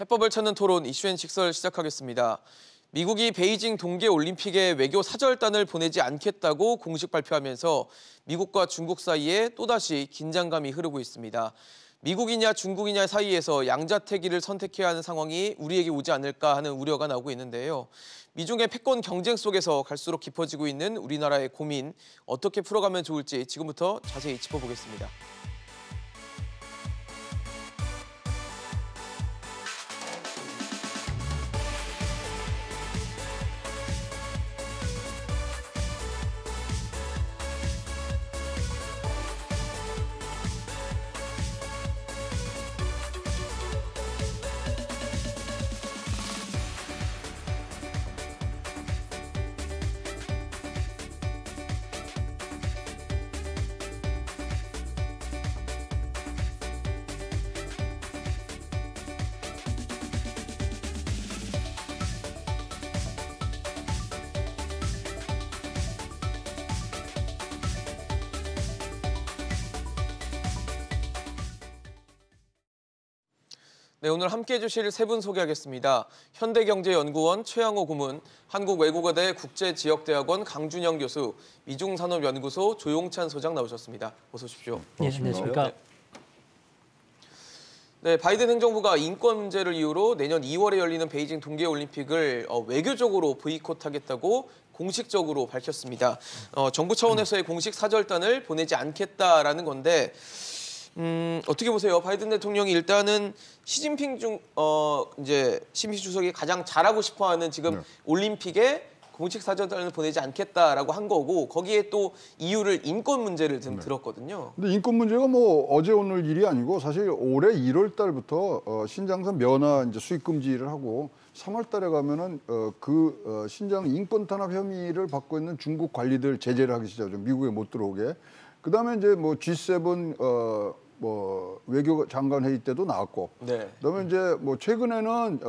해법을 찾는 토론 이슈앤식설 시작하겠습니다. 미국이 베이징 동계올림픽에 외교 사절단을 보내지 않겠다고 공식 발표하면서 미국과 중국 사이에 또다시 긴장감이 흐르고 있습니다. 미국이냐 중국이냐 사이에서 양자택일을 선택해야 하는 상황이 우리에게 오지 않을까 하는 우려가 나오고 있는데요. 미중의 패권 경쟁 속에서 갈수록 깊어지고 있는 우리나라의 고민, 어떻게 풀어가면 좋을지 지금부터 자세히 짚어보겠습니다. 네, 오늘 함께해 주실 세 분 소개하겠습니다. 현대경제연구원 최양호 고문, 한국외국어대 국제지역대학원 강준영 교수, 미중산업연구소 조용찬 소장 나오셨습니다. 어서 오십시오. 네, 안녕하십니까. 네, 바이든 행정부가 인권 문제를 이유로 내년 2월에 열리는 베이징 동계올림픽을 외교적으로 보이콧하겠다고 공식적으로 밝혔습니다. 정부 차원에서의 공식 사절단을 보내지 않겠다라는 건데 어떻게 보세요? 바이든 대통령이 일단은 시진핑 주석이 가장 잘하고 싶어하는 지금 올림픽에 공식 사절단을 보내지 않겠다라고 한 거고 거기에 또 이유를 인권 문제를 좀 들었거든요. 근데 인권 문제가 뭐 어제 오늘 일이 아니고 사실 올해 1월 달부터 신장선 면허 이제 수입 금지를 하고 3월 달에 가면은 신장 인권 탄압 혐의를 받고 있는 중국 관리들 제재를 하기 시작하죠. 미국에 못 들어오게. 그다음에 이제 뭐 G7 외교 장관 회의 때도 나왔고, 네. 그다음에 이제 뭐 최근에는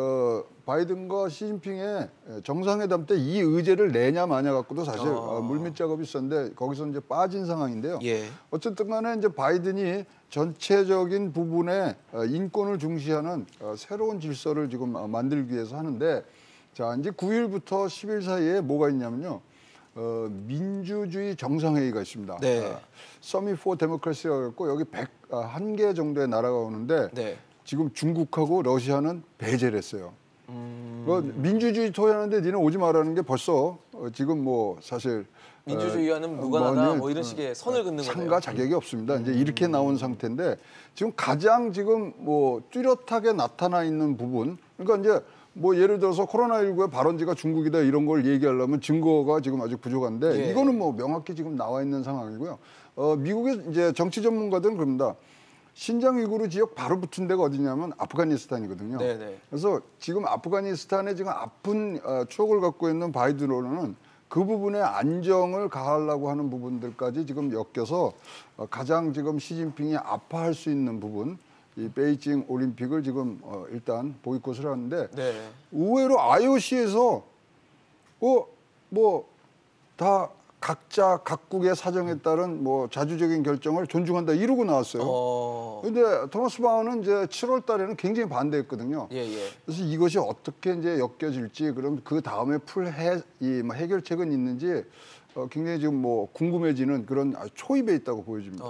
바이든과 시진핑의 정상회담 때 이 의제를 내냐 마냐 갖고도 사실 물밑 작업이 있었는데 거기서 이제 빠진 상황인데요. 예. 어쨌든간에 이제 바이든이 전체적인 부분에 인권을 중시하는 새로운 질서를 지금 만들기 위해서 하는데, 자 이제 9일부터 10일 사이에 뭐가 있냐면요. 민주주의 정상회의가 있습니다. 네. Summit for Democracy가 갖고 여기 101개 정도의 나라가 오는데 네. 지금 중국하고 러시아는 배제를 했어요. 민주주의 토의하는데 니는 오지 말라는 게 벌써 지금 뭐 사실 민주주의와는 무관하다 뭐 이런 식의 선을 긋는 거네요. 참가 자격이 없습니다. 이제 이렇게 나온 상태인데 지금 가장 지금 뭐 뚜렷하게 나타나 있는 부분, 그러니까 이제 뭐 예를 들어서 코로나19의 발원지가 중국이다 이런 걸 얘기하려면 증거가 지금 아직 부족한데 예. 이거는 뭐 명확히 지금 나와 있는 상황이고요. 미국의 이제 정치 전문가들은 그럽니다. 신장 위구르 지역 바로 붙은 데가 어디냐면 아프가니스탄이거든요. 네네. 그래서 지금 아프가니스탄에 지금 아픈 추억을 갖고 있는 바이든으로는 그 부분에 안정을 가하려고 하는 부분들까지 지금 엮여서 가장 지금 시진핑이 아파할 수 있는 부분, 이 베이징 올림픽을 지금 일단 보이콧을 하는데 네. 의외로 IOC에서 다 각자 각국의 사정에 따른 뭐 자주적인 결정을 존중한다 이러고 나왔어요. 근데 토마스 바흐는 이제 7월 달에는 굉장히 반대했거든요. 예. 그래서 이것이 어떻게 이제 엮여질지, 그럼 그 다음에 해결책은 있는지 굉장히 지금 뭐 궁금해지는 그런 초입에 있다고 보여집니다.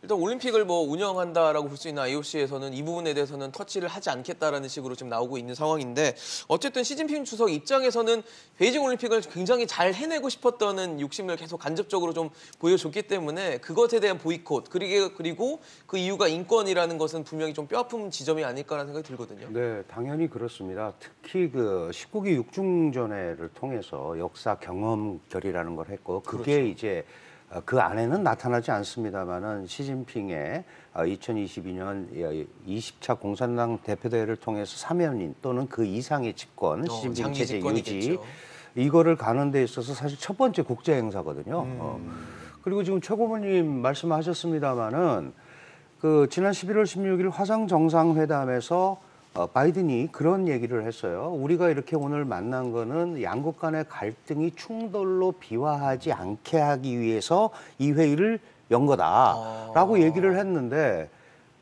일단 올림픽을 뭐 운영한다라고 볼 수 있는 IOC에서는 이 부분에 대해서는 터치를 하지 않겠다라는 식으로 지금 나오고 있는 상황인데, 어쨌든 시진핑 주석 입장에서는 베이징 올림픽을 굉장히 잘 해내고 싶었다는 욕심을 계속 간접적으로 좀 보여줬기 때문에 그것에 대한 보이콧, 그리고 그 이유가 인권이라는 것은 분명히 좀 뼈아픈 지점이 아닐까라는 생각이 들거든요. 네, 당연히 그렇습니다. 특히 그 19기 육중전회를 통해서 역사 경험결이라는 걸 했고, 그게 그렇죠. 이제 그 안에는 나타나지 않습니다만은 시진핑의 2022년 20차 공산당 대표대회를 통해서 사면인 또는 그 이상의 집권, 시진핑 체제 유지, 이거를 가는 데 있어서 사실 첫 번째 국제 행사거든요. 그리고 지금 최 고모님 말씀하셨습니다마는 그 지난 11월 16일 화상 정상회담에서 바이든이 그런 얘기를 했어요. 우리가 이렇게 오늘 만난 거는 양국 간의 갈등이 충돌로 비화하지 않게 하기 위해서 이 회의를 연 거다라고 얘기를 했는데,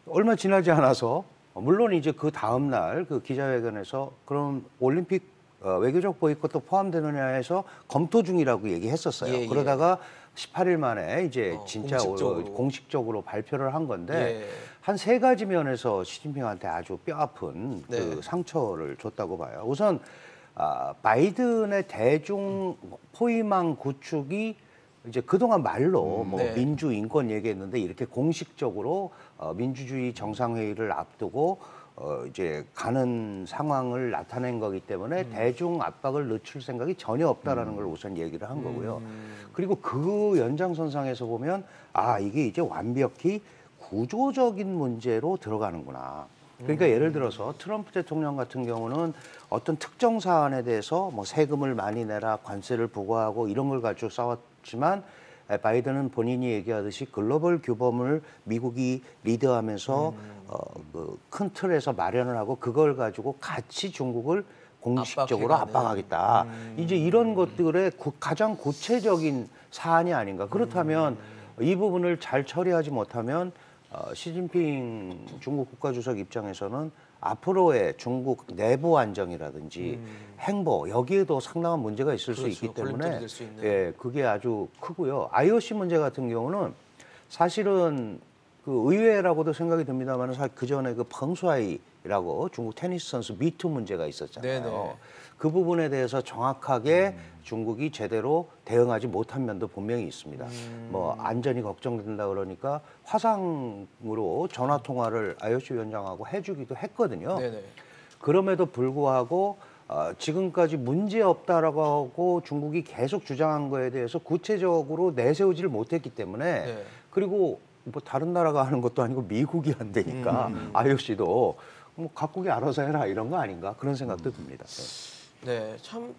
얼마 지나지 않아서 물론 이제 그 다음 날 그 기자회견에서 그럼 올림픽 외교적 보이콧도 포함되느냐 해서 검토 중이라고 얘기했었어요. 예, 예. 그러다가 18일 만에 이제 진짜 공식적으로 발표를 한 건데 예. 한 3가지 면에서 시진핑한테 아주 뼈아픈 네. 그 상처를 줬다고 봐요. 우선 바이든의 대중 포위망 구축이 이제 그동안 말로 뭐 네. 민주 인권 얘기했는데 이렇게 공식적으로 민주주의 정상회의를 앞두고 이제 가는 상황을 나타낸 거기 때문에 대중 압박을 늦출 생각이 전혀 없다라는 걸 우선 얘기를 한 거고요. 그리고 그 연장선상에서 보면 이게 이제 완벽히 구조적인 문제로 들어가는구나. 그러니까 예를 들어서 트럼프 대통령 같은 경우는 어떤 특정 사안에 대해서 뭐 세금을 많이 내라, 관세를 부과하고 이런 걸 가지고 싸웠지만 바이든은 본인이 얘기하듯이 글로벌 규범을 미국이 리드하면서 그 큰 틀에서 마련을 하고 그걸 가지고 같이 중국을 공식적으로 압박하겠다. 이제 이런 것들의 가장 구체적인 사안이 아닌가. 그렇다면 이 부분을 잘 처리하지 못하면 시진핑 중국 국가주석 입장에서는 앞으로의 중국 내부 안정이라든지 행보 여기에도 상당한 문제가 있을 수 있기 때문에 예, 그게 아주 크고요. IOC 문제 같은 경우는 사실은 그 의외라고도 생각이 듭니다만 그 전에 그 펑수아이라고 중국 테니스 선수 미투 문제가 있었잖아요. 네네. 그 부분에 대해서 정확하게 중국이 제대로 대응하지 못한 면도 분명히 있습니다. 뭐 안전이 걱정된다 그러니까 화상으로 전화 통화를 IOC 위원장하고 해주기도 했거든요. 네네. 그럼에도 불구하고 지금까지 문제 없다라고 하고 중국이 계속 주장한 거에 대해서 구체적으로 내세우지를 못했기 때문에 네. 그리고 뭐 다른 나라가 하는 것도 아니고 미국이 한다니까 IOC도 뭐 각국이 알아서 해라 이런 거 아닌가 그런 생각도 듭니다. 네, 참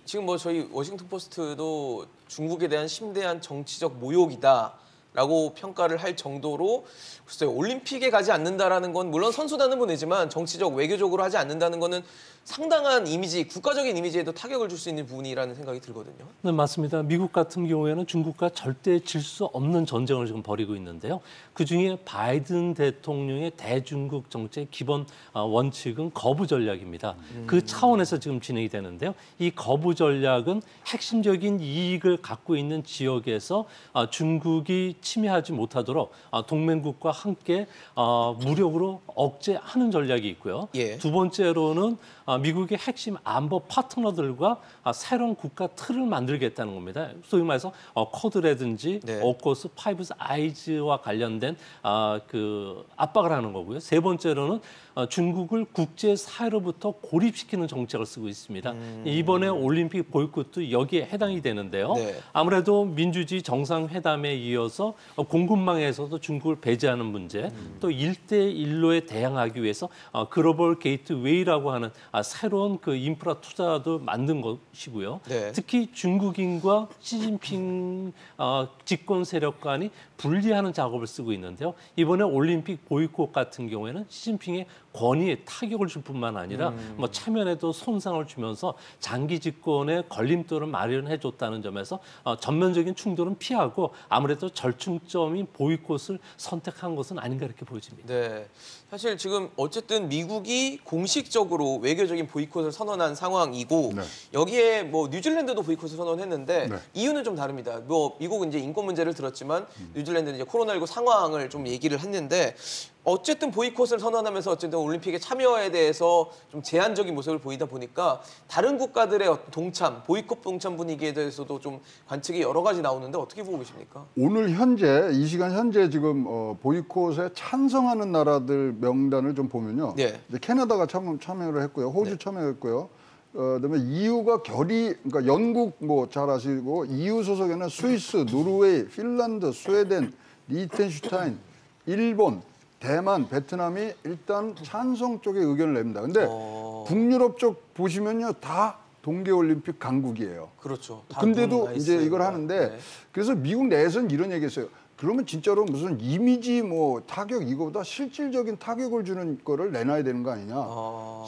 지금 뭐 저희 워싱턴 포스트도 중국에 대한 심대한 정치적 모욕이다라고 평가를 할 정도로 글쎄요, 올림픽에 가지 않는다라는 건 물론 선수단은 보내지만 정치적 외교적으로 하지 않는다는 거는 상당한 이미지, 국가적인 이미지에도 타격을 줄 수 있는 부분이라는 생각이 들거든요. 네, 맞습니다. 미국 같은 경우에는 중국과 절대 질 수 없는 전쟁을 지금 벌이고 있는데요. 그중에 바이든 대통령의 대중국 정책의 기본 원칙은 거부 전략입니다. 그 차원에서 지금 진행이 되는데요. 이 거부 전략은 핵심적인 이익을 갖고 있는 지역에서 중국이 침해하지 못하도록 동맹국과 함께 무력으로 억제하는 전략이 있고요. 예. 두 번째로는 미국의 핵심 안보 파트너들과 새로운 국가 틀을 만들겠다는 겁니다. 소위 말해서 쿼드라든지 네. 오코스, 파이브스 아이즈와 관련된 그 압박을 하는 거고요. 세 번째로는 중국을 국제 사회로부터 고립시키는 정책을 쓰고 있습니다. 이번에 올림픽 보이콧도 여기에 해당이 되는데요. 네. 아무래도 민주주의 정상회담에 이어서 공급망에서도 중국을 배제하는 문제, 또 1대1로에 대항하기 위해서 글로벌 게이트웨이라고 하는 새로운 그 인프라 투자도 만든 것이고요. 네. 특히 중국인과 시진핑 집권 세력 간이 분리하는 작업을 쓰고 있는데요. 이번에 올림픽 보이콧 같은 경우에는 시진핑의 권위에 타격을 줄 뿐만 아니라 뭐 체면에도 손상을 주면서 장기 집권에 걸림돌을 마련해줬다는 점에서 전면적인 충돌은 피하고 아무래도 절충점인 보이콧을 선택한 것은 아닌가 이렇게 보여집니다. 네, 사실 지금 어쨌든 미국이 공식적으로 외교적인 보이콧을 선언한 상황이고 네. 여기에 뭐 뉴질랜드도 보이콧을 선언했는데 네. 이유는 좀 다릅니다. 뭐 미국은 이제 인권 문제를 들었지만 뉴질랜드는 이제 코로나19 상황을 좀 얘기를 했는데 어쨌든 보이콧을 선언하면서 어쨌든 올림픽에 참여에 대해서 좀 제한적인 모습을 보이다 보니까 다른 국가들의 어떤 동참, 보이콧 동참 분위기에 대해서도 좀 관측이 여러 가지 나오는데 어떻게 보고 계십니까? 오늘 현재 이 시간 현재 지금 보이콧에 찬성하는 나라들 명단을 좀 보면요. 네. 이제 캐나다가 참여를 했고요. 호주 참여했고요. 그다음에 EU가 그러니까 영국 뭐 잘 아시고 EU 소속에는 스위스, 노르웨이, 핀란드, 스웨덴, 리텐슈타인, 일본, 대만, 베트남이 일단 찬성 쪽에 의견을 냅니다. 근데 북유럽 쪽 보시면요, 다 동계올림픽 강국이에요. 그렇죠. 다 근데도 문 이제 이걸 나이스니까. 하는데 네. 그래서 미국 내에서는 이런 얘기했어요. 그러면 진짜로 무슨 이미지 뭐 타격 이거보다 실질적인 타격을 주는 거를 내놔야 되는 거 아니냐.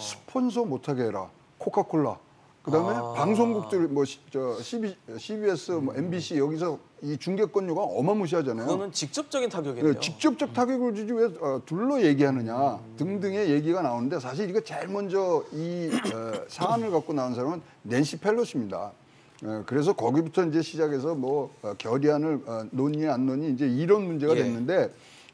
스폰서 못하게 해라. 코카콜라. 그다음에 방송국들 뭐 CBS, 뭐 MBC 여기서 이 중계권료가 어마무시하잖아요. 그거는 직접적인 타격이네요. 네, 직접적 타격을 주지 왜 둘러 얘기하느냐 등등의 얘기가 나오는데 사실 이거 제일 먼저 이 사안을 갖고 나온 사람은 낸시 펠로시입니다. 그래서 거기부터 이제 시작해서 뭐 결의안을 논의 안 논의 이제 이런 문제가 됐는데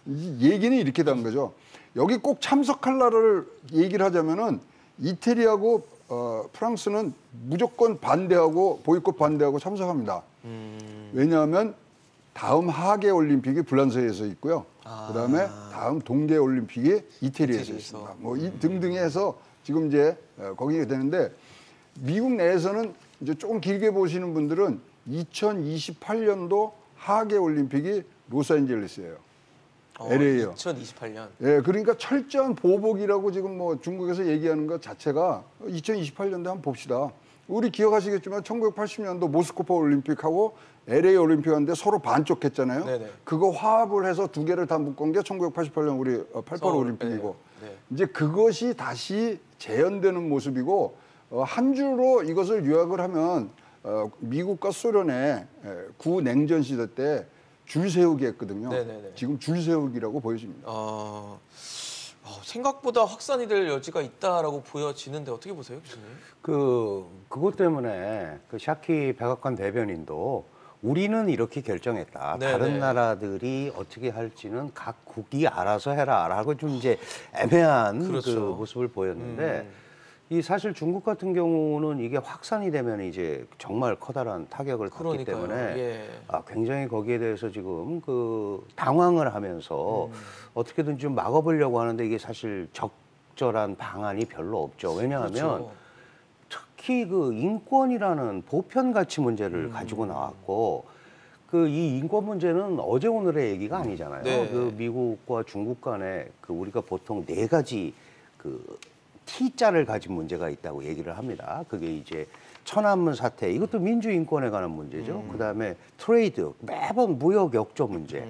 이 얘기는 이렇게 된 거죠. 여기 꼭 참석할 나라를 얘기를 하자면은 이태리하고 프랑스는 무조건 반대하고 보이콧 반대하고 참석합니다. 왜냐하면 다음 하계 올림픽이 불란서에서 있고요. 그다음에 다음 동계 올림픽이 이태리에서 있습니다. 뭐 이 등등 해서 지금 이제 거기가 되는데 미국 내에서는 이제 조금 길게 보시는 분들은 2028년도 하계 올림픽이 로스앤젤레스예요. LA요. 2028년. 예, 그러니까 철저한 보복이라고 지금 뭐 중국에서 얘기하는 것 자체가 2028년도에 한번 봅시다. 우리 기억하시겠지만 1980년도 모스크바 올림픽하고 LA 올림픽 하는데 서로 반쪽했잖아요. 네네. 그거 화합을 해서 두 개를 다 묶은 게 1988년 우리 88 올림픽이고 네. 이제 그것이 다시 재현되는 모습이고 한 줄로 이것을 요약을 하면 미국과 소련의 구냉전 시대 때 줄 세우기 했거든요. 네네네. 지금 줄 세우기라고 보여집니다. 생각보다 확산이 될 여지가 있다라고 보여지는데 어떻게 보세요, 교수님? 그것 때문에 그 샤키 백악관 대변인도 우리는 이렇게 결정했다. 네네. 다른 나라들이 어떻게 할지는 각 국이 알아서 해라라고 좀 이제 애매한 그렇죠. 그 모습을 보였는데 이 사실 중국 같은 경우는 이게 확산이 되면 이제 정말 커다란 타격을 받기 그러니까요. 때문에 예. 굉장히 거기에 대해서 지금 그 당황을 하면서 어떻게든 좀 막아보려고 하는데 이게 사실 적절한 방안이 별로 없죠. 왜냐하면 그렇죠. 특히 그 인권이라는 보편 가치 문제를 가지고 나왔고 그 이 인권 문제는 어제 오늘의 얘기가 아니잖아요. 네. 그 미국과 중국 간에 그 우리가 보통 네 가지 그 T자를 가진 문제가 있다고 얘기를 합니다. 그게 이제 천안문 사태, 이것도 민주인권에 관한 문제죠. 그다음에 트레이드, 매번 무역 역조 문제.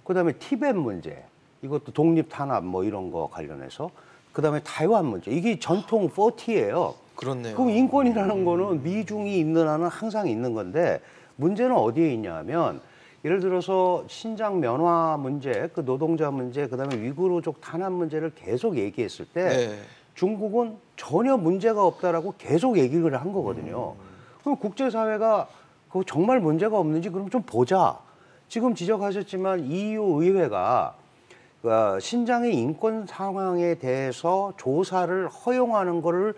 그다음에 티벳 문제, 이것도 독립 탄압 뭐 이런 거 관련해서. 그다음에 타이완 문제, 이게 전통 40예요. 그렇네요. 그럼 인권이라는 거는 미중이 있는 한은 항상 있는 건데 문제는 어디에 있냐 하면 예를 들어서 신장 면화 문제, 그 노동자 문제, 그다음에 위구르족 탄압 문제를 계속 얘기했을 때 네. 중국은 전혀 문제가 없다라고 계속 얘기를 한 거거든요. 그럼 국제사회가 그거 정말 문제가 없는지 그럼 좀 보자. 지금 지적하셨지만 EU 의회가 신장의 인권 상황에 대해서 조사를 허용하는 거를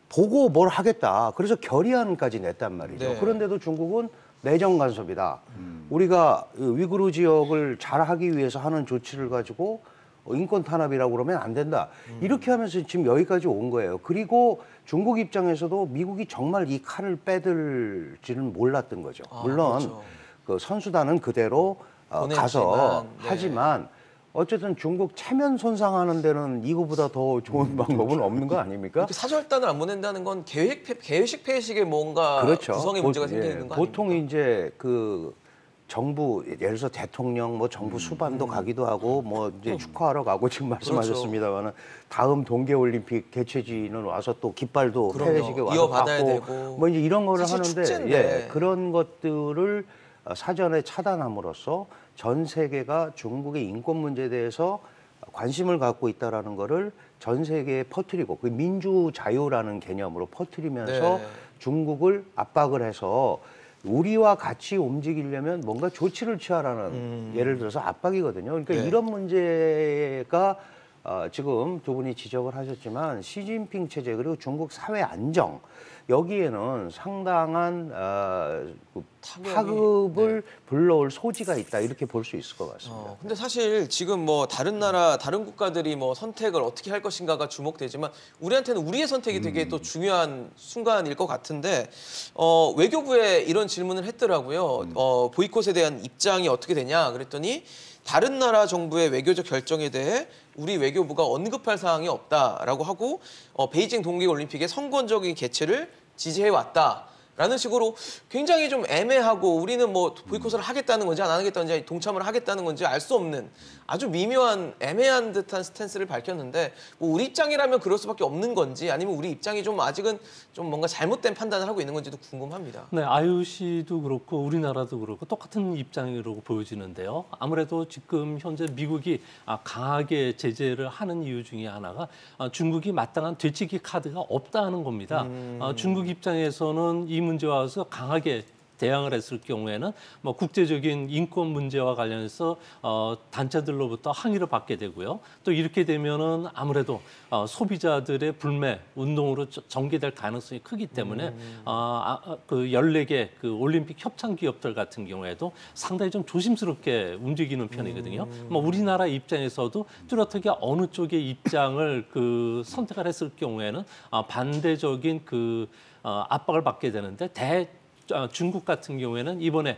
보고 뭘 하겠다. 그래서 결의안까지 냈단 말이죠. 네. 그런데도 중국은 내정 간섭이다. 우리가 위구르 지역을 잘하기 위해서 하는 조치를 가지고 인권 탄압이라고 그러면 안 된다. 이렇게 하면서 지금 여기까지 온 거예요. 그리고 중국 입장에서도 미국이 정말 이 칼을 빼들지는 몰랐던 거죠. 물론 그렇죠. 그 선수단은 그대로 가서 네. 하지만 어쨌든 중국 체면 손상하는 데는 이거보다 더 좋은 방법은 없는 거 아닙니까? 이렇게 사절단을 안 보낸다는 건 계획식 폐식에 뭔가 그렇죠. 구성의 문제가 생기는 거 아닙니까? 보통 이제 그 정부 예를 들어서 대통령 뭐 정부 수반도 가기도 하고 뭐 이제 축하하러 가고 지금 말씀하셨습니다만은 다음 동계 올림픽 개최지는 와서 또 깃발도 그럼요. 폐회식에 와서 이어받아야 받고 되고. 뭐 이제 이런 거를 사실 하는데 축제인데. 그런 것들을 사전에 차단함으로써 전 세계가 중국의 인권 문제에 대해서 관심을 갖고 있다라는 거를 전 세계에 퍼뜨리고 그 민주 자유라는 개념으로 퍼뜨리면서 네. 중국을 압박을 해서 우리와 같이 움직이려면 뭔가 조치를 취하라는 예를 들어서 압박이거든요. 그러니까 네. 이런 문제가 지금 두 분이 지적을 하셨지만 시진핑 체제 그리고 중국 사회 안정 여기에는 상당한 파급을 불러올 소지가 있다 이렇게 볼 수 있을 것 같습니다. 근데 사실 지금 뭐 다른 나라, 다른 국가들이 뭐 선택을 어떻게 할 것인가가 주목되지만 우리한테는 우리의 선택이 되게 또 중요한 순간일 것 같은데 외교부에 이런 질문을 했더라고요. 보이콧에 대한 입장이 어떻게 되냐 그랬더니 다른 나라 정부의 외교적 결정에 대해 우리 외교부가 언급할 사항이 없다라고 하고 베이징 동계올림픽의 선권적인 개최를 지지해왔다. 라는 식으로 굉장히 좀 애매하고 우리는 뭐 보이콧을 하겠다는 건지 안 하겠다는 건지 동참을 하겠다는 건지 알 수 없는 아주 미묘한 애매한 듯한 스탠스를 밝혔는데 뭐 우리 입장이라면 그럴 수밖에 없는 건지 아니면 우리 입장이 좀 아직은 좀 뭔가 잘못된 판단을 하고 있는 건지도 궁금합니다. 네, IOC도 그렇고 우리나라도 그렇고 똑같은 입장으로 보여지는데요. 아무래도 지금 현재 미국이 강하게 제재를 하는 이유 중에 하나가 중국이 마땅한 되치기 카드가 없다는 겁니다. 중국 입장에서는 이 문제와 와서 강하게 대항을 했을 경우에는 뭐 국제적인 인권 문제와 관련해서 단체들로부터 항의를 받게 되고요. 또 이렇게 되면은 아무래도 소비자들의 불매 운동으로 전개될 가능성이 크기 때문에 그 14개 그 올림픽 협찬 기업들 같은 경우에도 상당히 좀 조심스럽게 움직이는 편이거든요. 뭐 우리나라 입장에서도 뚜렷하게 어느 쪽의 입장을 그 선택을 했을 경우에는 반대적인 그 압박을 받게 되는데 중국 같은 경우에는 이번에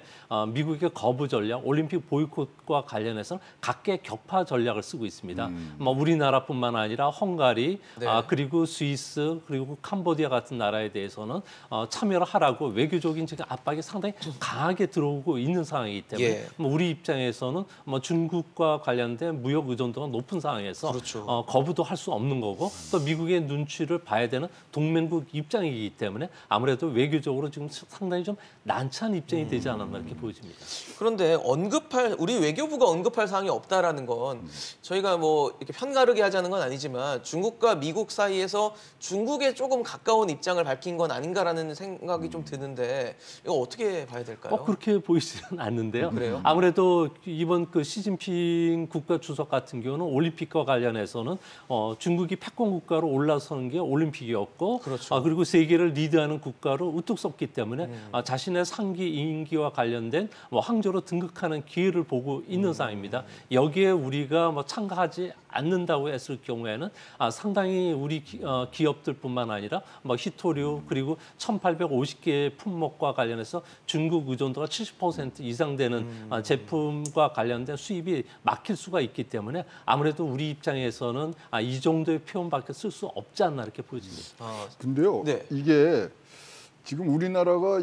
미국의 거부 전략, 올림픽 보이콧과 관련해서 각계 격파 전략을 쓰고 있습니다. 뭐 우리나라뿐만 아니라 헝가리, 네. 그리고 스위스, 그리고 캄보디아 같은 나라에 대해서는 참여를 하라고 외교적인 지금 압박이 상당히 강하게 들어오고 있는 상황이기 때문에 예. 뭐 우리 입장에서는 뭐 중국과 관련된 무역 의존도가 높은 상황에서 그렇죠. 거부도 할 수 없는 거고 또 미국의 눈치를 봐야 되는 동맹국 입장이기 때문에 아무래도 외교적으로 지금 상당히 좀 난처한 입장이 되지 않았나 이렇게 보여집니다. 그런데 우리 외교부가 언급할 사항이 없다라는 건 저희가 뭐 이렇게 편가르게 하자는 건 아니지만 중국과 미국 사이에서 중국에 조금 가까운 입장을 밝힌 건 아닌가라는 생각이 좀 드는데 이거 어떻게 봐야 될까요? 그렇게 보이지는 않는데요. 그래요? 아무래도 이번 그 시진핑 국가 주석 같은 경우는 올림픽과 관련해서는 중국이 패권 국가로 올라서는 게 올림픽이었고, 그렇죠. 그리고 세계를 리드하는 국가로 우뚝 섰기 때문에 자신의 상기 임기와 관련된 뭐 항저로 등극하는 기회를 보고 있는 상황입니다. 여기에 우리가 뭐 참가하지 않는다고 했을 경우에는 상당히 우리 기업들뿐만 아니라 뭐 히토류 그리고 1,850개의 품목과 관련해서 중국 의존도가 70% 이상 되는 제품과 관련된 수입이 막힐 수가 있기 때문에 아무래도 우리 입장에서는 이 정도의 표현밖에 쓸 수 없지 않나 이렇게 보여집니다. 근데요, 네. 이게 지금 우리나라가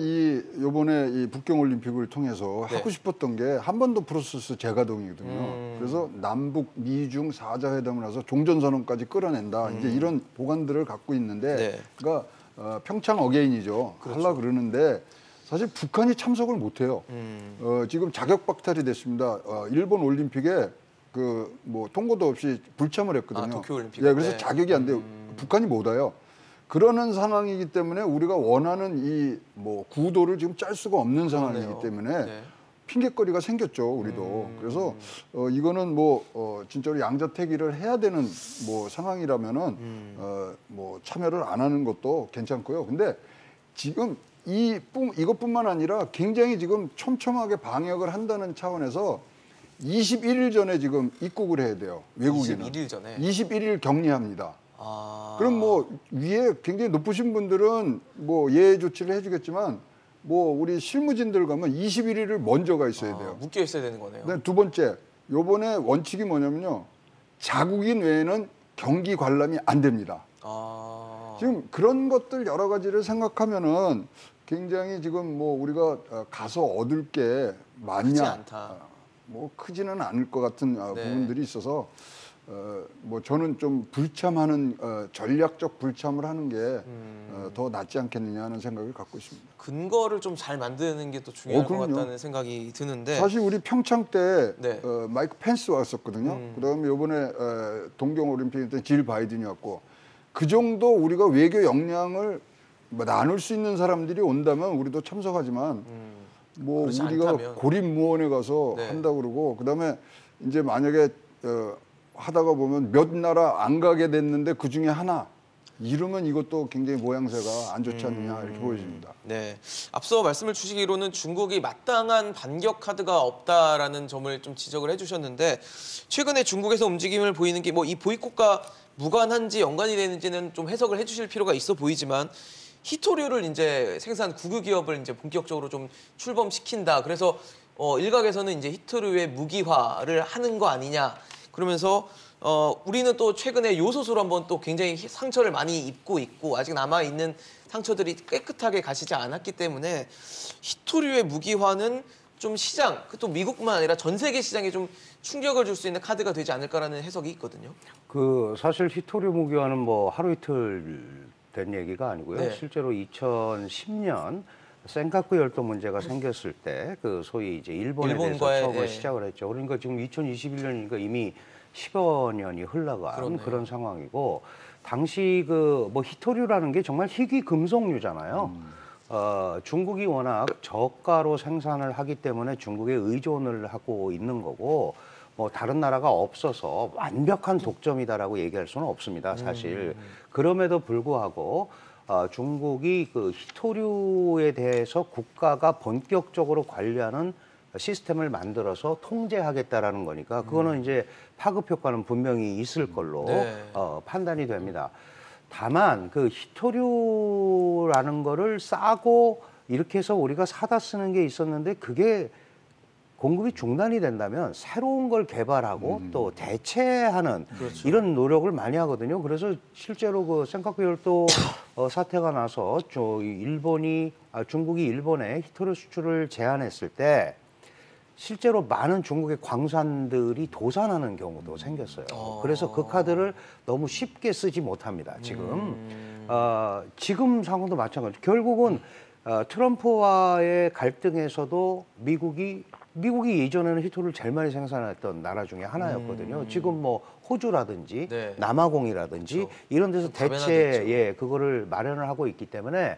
요번에 이 북경 올림픽을 통해서 네. 하고 싶었던 게 한반도 프로세스 재가동이거든요. 그래서 남북 미중 4자 회담을 해서 종전선언까지 끌어낸다. 이제 이런 보관들을 갖고 있는데, 네. 그러니까 평창 어게인이죠. 그렇죠. 하려고 그러는데 사실 북한이 참석을 못해요. 지금 자격 박탈이 됐습니다. 일본 올림픽에 그 뭐 통보도 없이 불참을 했거든요. 도쿄 올림픽. 네, 그래서 네. 자격이 안 돼요. 북한이 못 와요. 그러는 상황이기 때문에 우리가 원하는 이 뭐 구도를 지금 짤 수가 없는 상황이기 그러네요. 때문에 네. 핑계거리가 생겼죠, 우리도. 그래서 이거는 뭐 진짜로 양자택일을 해야 되는 뭐 상황이라면은 뭐 참여를 안 하는 것도 괜찮고요. 근데 지금 이것뿐만 아니라 굉장히 지금 촘촘하게 방역을 한다는 차원에서 21일 전에 지금 입국을 해야 돼요, 외국인은. 21일 전에. 21일 격리합니다. 그럼 뭐 위에 굉장히 높으신 분들은 뭐 예외 조치를 해주겠지만 뭐 우리 실무진들 가면 21일을 먼저 가 있어야 돼요. 묶여 있어야 되는 거네요. 그다음에 두 번째, 요번에 원칙이 뭐냐면요, 자국인 외에는 경기 관람이 안 됩니다. 지금 그런 것들 여러 가지를 생각하면은 굉장히 지금 뭐 우리가 가서 얻을 게 많냐, 크지 않다. 뭐 크지는 않을 것 같은 네. 부분들이 있어서 뭐 저는 좀 불참하는 전략적 불참을 하는 게 더 낫지 않겠느냐 하는 생각을 갖고 있습니다. 근거를 좀 잘 만드는 게 또 중요할 것 그럼요. 같다는 생각이 드는데 사실 우리 평창 때 네. 마이크 펜스 왔었거든요. 그다음에 이번에 동경 올림픽 때 질 바이든이 왔고, 그 정도 우리가 외교 역량을 뭐 나눌 수 있는 사람들이 온다면 우리도 참석하지만 뭐 그렇지 우리가 않다면. 고립무원에 가서 네. 한다 그러고, 그다음에 이제 만약에 하다가 보면 몇 나라 안 가게 됐는데 그 중에 하나 이러면 이것도 굉장히 모양새가 안 좋지 않느냐 이렇게 보여집니다. 네. 앞서 말씀을 주시기로는 중국이 마땅한 반격 카드가 없다라는 점을 좀 지적을 해주셨는데, 최근에 중국에서 움직임을 보이는 게 뭐 이 보이콧과 무관한지 연관이 되는지는 좀 해석을 해주실 필요가 있어 보이지만, 히토류를 이제 생산 국유 기업을 이제 본격적으로 좀 출범시킨다. 그래서 일각에서는 이제 히토류의 무기화를 하는 거 아니냐. 그러면서 우리는 또 최근에 요소수로 한번 또 굉장히 상처를 많이 입고 있고 아직 남아있는 상처들이 깨끗하게 가시지 않았기 때문에 히토류의 무기화는 좀 시장, 또 미국뿐만 아니라 전 세계 시장에 좀 충격을 줄 수 있는 카드가 되지 않을까라는 해석이 있거든요. 사실 히토류 무기화는 뭐 하루 이틀 된 얘기가 아니고요. 네. 실제로 2010년 센카쿠 열도 문제가 생겼을 때 그 소위 이제 일본에 대해서 처음으로 시작을 했죠. 그러니까 지금 2021년이니까 이미 10여 년이 흘러간 그러네요. 그런 상황이고 당시 그 뭐 히토류라는 게 정말 희귀 금속류잖아요. 중국이 워낙 저가로 생산을 하기 때문에 중국에 의존을 하고 있는 거고 뭐 다른 나라가 없어서 완벽한 독점이다라고 얘기할 수는 없습니다, 사실. 그럼에도 불구하고 중국이 그 히토류에 대해서 국가가 본격적으로 관리하는 시스템을 만들어서 통제하겠다라는 거니까 그거는 이제 파급 효과는 분명히 있을 걸로 네. 판단이 됩니다. 다만 그 히토류라는 거를 싸고 이렇게 해서 우리가 사다 쓰는 게 있었는데 그게 공급이 중단이 된다면 새로운 걸 개발하고 또 대체하는 그렇죠. 이런 노력을 많이 하거든요. 그래서 실제로 그 센카쿠 열도 사태가 나서 중국이 일본에 히토류 수출을 제한했을 때 실제로 많은 중국의 광산들이 도산하는 경우도 생겼어요. 그래서 그 카드를 너무 쉽게 쓰지 못합니다. 지금 상황도 마찬가지죠. 결국은 트럼프와의 갈등에서도 미국이 예전에는 히토류를 제일 많이 생산했던 나라 중에 하나였거든요. 지금 뭐 호주라든지 네. 남아공이라든지 그렇죠. 이런 데서 다변화됐죠. 그거를 마련을 하고 있기 때문에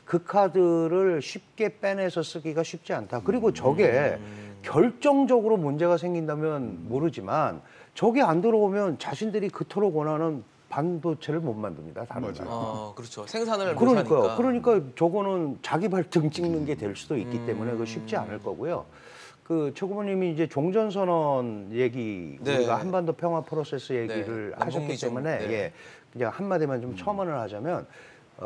그 카드를 쉽게 빼내서 쓰기가 쉽지 않다. 그리고 저게 결정적으로 문제가 생긴다면 모르지만 저게 안 들어오면 자신들이 그토록 원하는 반도체를 못 만듭니다. 다른 나라. 그렇죠. 생산을 못하니까. 그러니까 저거는 자기 발등 찍는 게 될 수도 있기 때문에 그거 쉽지 않을 거고요. 최 고모님이 이제 종전선언 얘기 네. 우리가 한반도 평화 프로세스 얘기를 네. 하셨기 남북미 좀, 때문에 네. 그냥 한마디만 좀 첨언을 하자면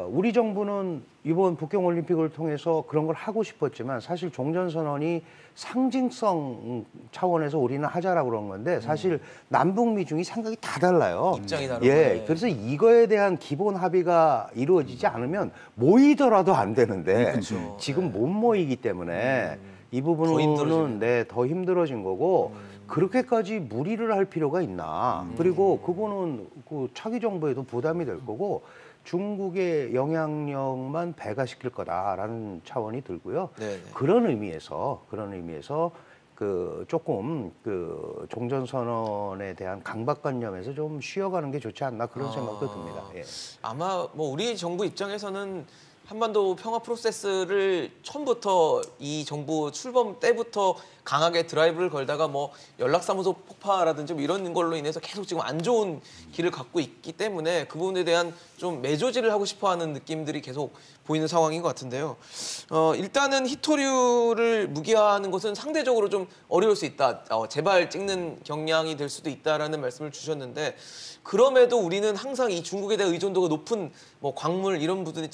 우리 정부는 이번 북경 올림픽을 통해서 그런 걸 하고 싶었지만 사실 종전선언이 상징성 차원에서 우리는 하자라고 그런 건데 사실 남북 미중이 생각이 다 달라요. 입장이 다르고. 그래서 이거에 대한 기본 합의가 이루어지지 않으면 모이더라도 안 되는데 그렇죠. 지금 못 모이기 때문에 이 부분은 더 힘들어진 거고 그렇게까지 무리를 할 필요가 있나. 그리고 그거는 그 차기 정부에도 부담이 될 거고 중국의 영향력만 배가시킬 거다라는 차원이 들고요. 네네. 그런 의미에서 조금 종전선언에 대한 강박관념에서 좀 쉬어가는 게 좋지 않나 그런 생각도 듭니다. 예. 아마 뭐 우리 정부 입장에서는 한반도 평화 프로세스를 처음부터 이 정부 출범 때부터 강하게 드라이브를 걸다가 뭐 연락사무소 폭파라든지 뭐 이런 걸로 인해서 계속 지금 안 좋은 길을 갖고 있기 때문에 그 부분에 대한 좀 매조지를 하고 싶어하는 느낌들이 계속 보이는 상황인 것 같은데요. 일단은 히토류를 무기화하는 것은 상대적으로 좀 어려울 수 있다. 제발 찍는 경향이 될 수도 있다라는 말씀을 주셨는데 그럼에도 우리는 항상 이 중국에 대한 의존도가 높은 뭐 광물 이런 부분이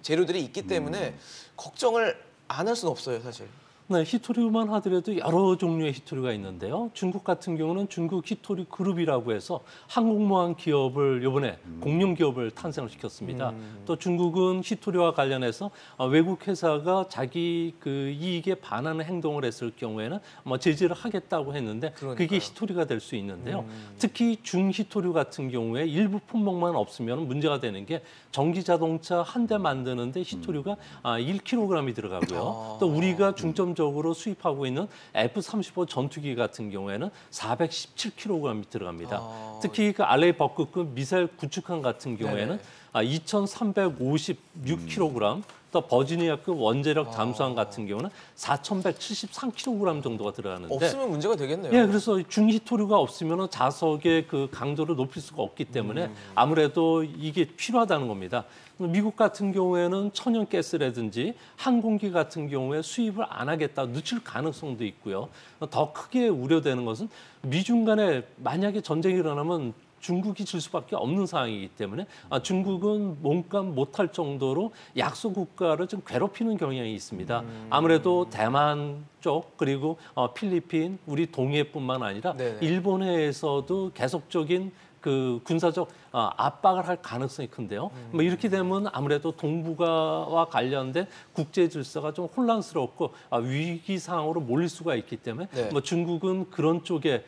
재료들이 있기 때문에 걱정을 안 할 수는 없어요, 사실. 네, 히토류만 하더라도 여러 종류의 히토류가 있는데요. 중국 같은 경우는 중국 히토류 그룹이라고 해서 항공모함 기업을 이번에 공룡 기업을 탄생을 시켰습니다. 또 중국은 히토류와 관련해서 외국 회사가 자기 그 이익에 반하는 행동을 했을 경우에는 뭐 제재를 하겠다고 했는데 그러니까요. 그게 히토류가 될 수 있는데요. 특히 중히토류 같은 경우에 일부 품목만 없으면 문제가 되는 게 전기 자동차 한 대 만드는데 히토류가 1kg이 들어가고요. 또 우리가 중점적으로 수입하고 있는 F-35 전투기 같은 경우에는 417kg이 들어갑니다. 특히 그 알레이 버크급 미사일 구축함 같은 경우에는 2,356kg, 또 버지니아급 원자력 잠수함 같은 경우는 4,173kg 정도가 들어가는데 없으면 문제가 되겠네요. 예, 그래서 중히토류가 없으면 자석의 그 강도를 높일 수가 없기 때문에 아무래도 이게 필요하다는 겁니다. 미국 같은 경우에는 천연가스라든지 항공기 같은 경우에 수입을 안 하겠다 늦출 가능성도 있고요. 더 크게 우려되는 것은 미중 간에 만약에 전쟁이 일어나면 중국이 질 수밖에 없는 상황이기 때문에 중국은 몸값 못할 정도로 약소 국가를 좀 괴롭히는 경향이 있습니다. 아무래도 대만 쪽 그리고 필리핀, 우리 동해뿐만 아니라 네네. 일본해에서도 계속적인 그 군사적 압박을 할 가능성이 큰데요. 뭐 이렇게 되면 아무래도 동북아와 관련된 국제 질서가 좀 혼란스럽고 위기 상황으로 몰릴 수가 있기 때문에 네. 뭐 중국은 그런 쪽에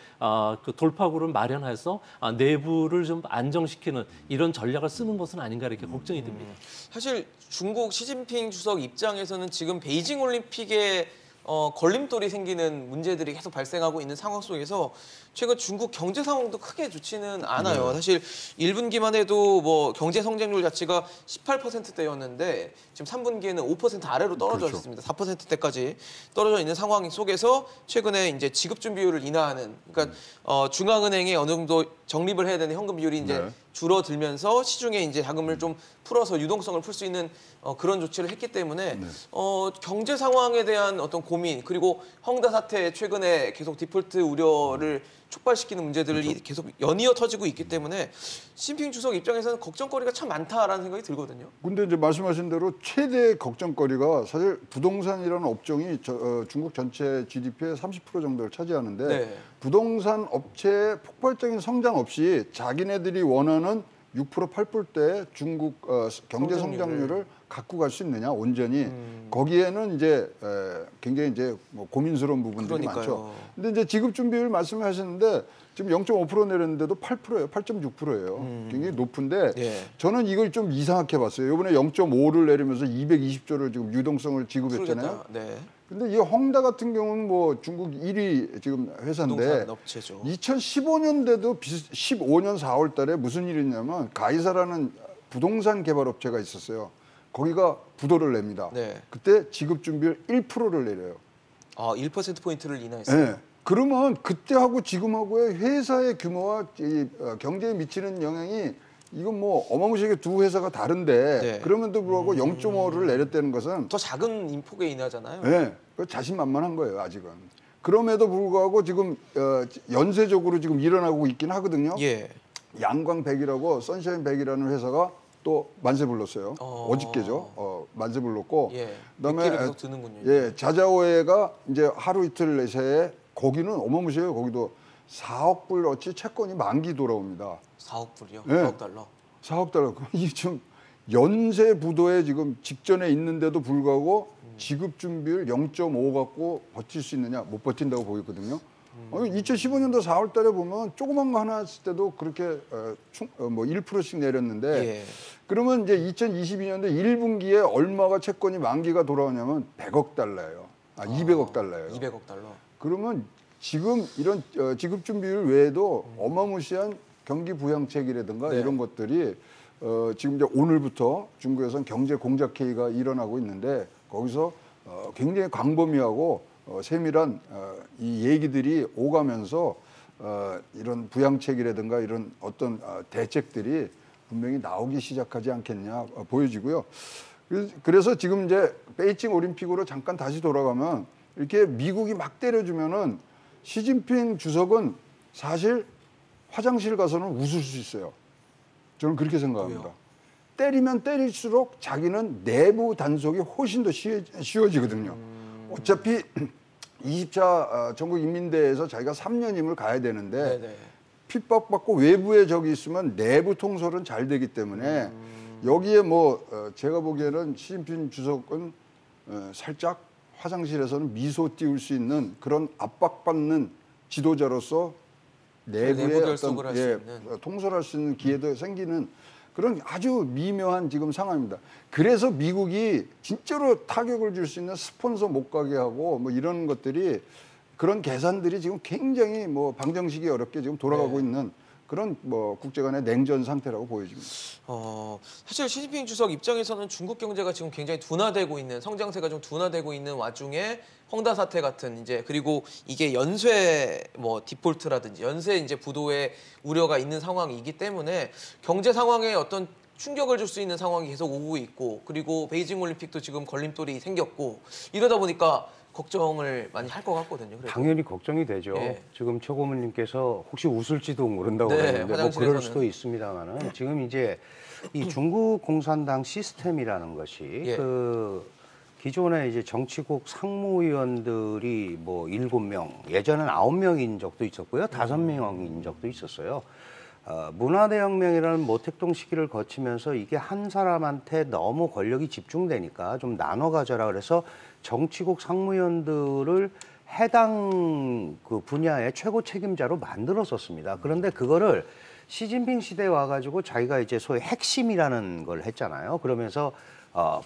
그 돌파구를 마련해서 내부를 좀 안정시키는 이런 전략을 쓰는 것은 아닌가 이렇게 걱정이 됩니다. 사실 중국 시진핑 주석 입장에서는 지금 베이징 올림픽에 걸림돌이 생기는 문제들이 계속 발생하고 있는 상황 속에서 최근 중국 경제 상황도 크게 좋지는 않아요. 사실 1분기만 해도 뭐 경제 성장률 자체가 18%대였는데 지금 3분기에는 5% 아래로 떨어져 그렇죠. 있습니다. 4%대까지 떨어져 있는 상황 속에서 최근에 이제 지급 준비율을 인하하는 그러니까 중앙은행이 어느 정도 정립을 해야 되는 현금 비율이 이제 네. 줄어들면서 시중에 이제 자금을 좀 풀어서 유동성을 풀 수 있는 그런 조치를 했기 때문에 경제 상황에 대한 어떤 고민 그리고 헝다 사태 최근에 계속 디폴트 우려를 촉발시키는 문제들이 계속 연이어 터지고 있기 때문에 시진핑 주석 입장에서는 걱정거리가 참 많다라는 생각이 들거든요. 근데 이제 말씀하신 대로 최대 걱정거리가 사실 부동산이라는 업종이 중국 전체 GDP의 30% 정도를 차지하는데 네. 부동산 업체의 폭발적인 성장 없이 자기네들이 원하는 6% 8%대 중국 경제 성장률을 갖고 갈 수 있느냐 온전히 거기에는 이제 굉장히 이제 뭐 고민스러운 부분들이 그러니까요. 많죠. 근데 이제 지급 준비율 말씀하셨는데 지금 0.5% 내렸는데도 8%예요. 8.6%예요. 굉장히 높은데 예. 저는 이걸 좀 이상하게 봤어요. 이번에 0.5를 내리면서 220조를 지금 유동성을 지급했잖아요. 그러겠다. 네. 근데 이 헝다 같은 경우는 뭐 중국 1위 지금 회사인데 부동산 업체죠. 2015년대도 15년 4월 달에 무슨 일이 있냐면 가이사라는 부동산 개발 업체가 있었어요. 거기가 부도를 냅니다. 네. 그때 지급 준비율 1%를 내려요. 1%포인트를 인하했어요. 네. 그러면 그때하고 지금하고의 회사의 규모와 이 경제에 미치는 영향이 이건 뭐 어마무시하게 두 회사가 다른데 네. 그럼에도 불구하고 0.5를 내렸다는 것은 더 작은 인폭의 인하잖아요. 네, 자신만만한 거예요 아직은. 그럼에도 불구하고 지금 연쇄적으로 지금 일어나고 있긴 하거든요. 예. 양광100이라고 선샤인 100이라는 회사가 또 만세 불렀어요. 어저께죠. 만세 불렀고. 예. 그다음에 몇 개를 계속 드는군요. 예, 자자오에가 이제 하루 이틀 내새에 거기는 어마무시해요. 거기도 4억 불어치 채권이 만기 돌아옵니다. 4억 불이요? 네. 4억 달러. 4억 달러. 이 지금 연쇄 부도에 지금 직전에 있는데도 불구하고 지급 준비율 0.5 갖고 버틸 수 있느냐? 못 버틴다고 보이거든요. 2015년도 4월 달에 보면 조그만 거 하나 했을 때도 그렇게 뭐 1%씩 내렸는데 예. 그러면 이제 2022년도 1분기에 얼마가 채권이 만기가 돌아오냐면 100억 달러예요. 200억 달러예요. 200억 달러. 그러면 지금 이런 지급 준비율 외에도 어마무시한 경기 부양책이라든가 네. 이런 것들이 지금 이제 오늘부터 중국에서는 경제 공작 회의가 일어나고 있는데 거기서 굉장히 광범위하고 세밀한 이 얘기들이 오가면서 이런 부양책이라든가 이런 어떤 대책들이 분명히 나오기 시작하지 않겠냐 보여지고요. 그래서 지금 이제 베이징 올림픽으로 잠깐 다시 돌아가면 이렇게 미국이 막 때려주면은 시진핑 주석은 사실 화장실 가서는 웃을 수 있어요. 저는 그렇게 생각합니다. 왜요? 때리면 때릴수록 자기는 내부 단속이 훨씬 더 쉬워지거든요. 어차피 20차 전국인민대회에서 자기가 3년임을 가야 되는데 네네. 핍박받고 외부에 저기 있으면 내부 통솔은 잘 되기 때문에 여기에 뭐 제가 보기에는 시진핑 주석은 살짝 화장실에서는 미소 띄울 수 있는 그런 압박받는 지도자로서 내부에 내부 결속을 할수 있는. 통솔할 수 있는 기회도 생기는 그런 아주 미묘한 지금 상황입니다. 그래서 미국이 진짜로 타격을 줄 수 있는 스폰서 못 가게 하고 뭐 이런 것들이 그런 계산들이 지금 굉장히 뭐 방정식이 어렵게 지금 돌아가고 있는 그런 뭐 국제 간의 냉전 상태라고 보여집니다. 사실 시진핑 주석 입장에서는 중국 경제가 지금 굉장히 둔화되고 있는 성장세가 좀 둔화되고 있는 와중에 헝다 사태 같은 이제 그리고 이게 연쇄 뭐 디폴트라든지 연쇄 이제 부도의 우려가 있는 상황이기 때문에 경제 상황의 어떤 충격을 줄 수 있는 상황이 계속 오고 있고 그리고 베이징 올림픽도 지금 걸림돌이 생겼고 이러다 보니까 걱정을 많이 할 것 같거든요. 그래도. 당연히 걱정이 되죠. 예. 지금 최 고문님께서 혹시 웃을지도 모른다고 네, 그러는데 뭐 화장실에서는. 그럴 수도 있습니다만은 지금 이제 이 중국 공산당 시스템이라는 것이 예. 그 기존에 이제 정치국 상무위원들이 뭐 7명, 예전엔 9명인 적도 있었고요. 5명인 적도 있었어요. 문화대혁명이라는 모택동 시기를 거치면서 이게 한 사람한테 너무 권력이 집중되니까 좀 나눠 가져라 그래서 정치국 상무위원들을 해당 그 분야의 최고 책임자로 만들었었습니다. 그런데 그거를 시진핑 시대에 와가지고 자기가 이제 소위 핵심이라는 걸 했잖아요. 그러면서